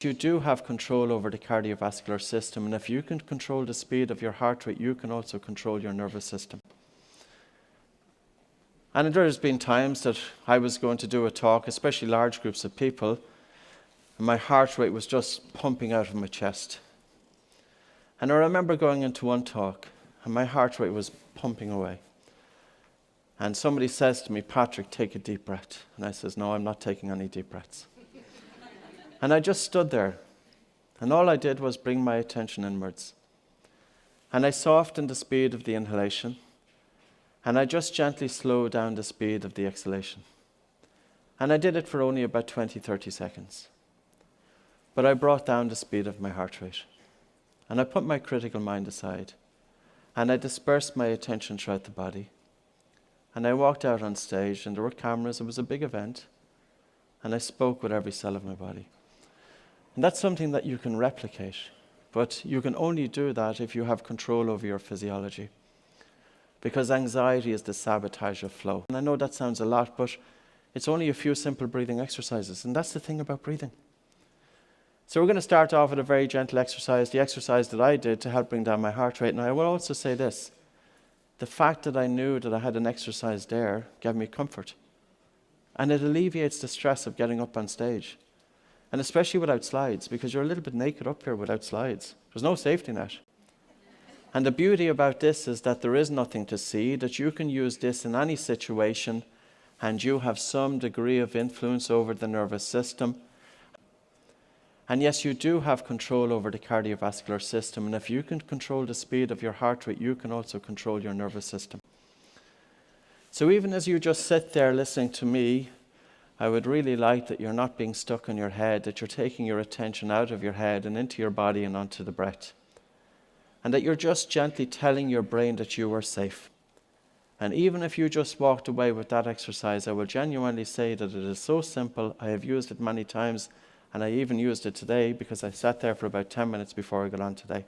You do have control over the cardiovascular system, and if you can control the speed of your heart rate, you can also control your nervous system. And there's been times that I was going to do a talk, especially large groups of people, and my heart rate was just pumping out of my chest. And I remember going into one talk, and my heart rate was pumping away. And somebody says to me, "Patrick, take a deep breath." And I says, "No, I'm not taking any deep breaths." And I just stood there, and all I did was bring my attention inwards. And I softened the speed of the inhalation, and I just gently slowed down the speed of the exhalation. And I did it for only about 20-30 seconds. But I brought down the speed of my heart rate. And I put my critical mind aside, and I dispersed my attention throughout the body. And I walked out on stage, and there were cameras. It was a big event, and I spoke with every cell of my body. And that's something that you can replicate, but you can only do that if you have control over your physiology, because anxiety is the sabotage of flow. And I know that sounds a lot, but it's only a few simple breathing exercises, and that's the thing about breathing. So we're going to start off with a very gentle exercise, the exercise that I did to help bring down my heart rate. And I will also say this: the fact that I knew that I had an exercise there gave me comfort. And it alleviates the stress of getting up on stage. And especially without slides, because you're a little bit naked up here without slides. There's no safety net. And the beauty about this is that there is nothing to see, that you can use this in any situation, and you have some degree of influence over the nervous system. And yes, you do have control over the cardiovascular system, and if you can control the speed of your heart rate, you can also control your nervous system. So even as you just sit there listening to me, I would really like that you're not being stuck in your head, that you're taking your attention out of your head and into your body and onto the breath. And that you're just gently telling your brain that you are safe. And even if you just walked away with that exercise, I will genuinely say that it is so simple. I have used it many times, and I even used it today because I sat there for about 10 minutes before I got on today.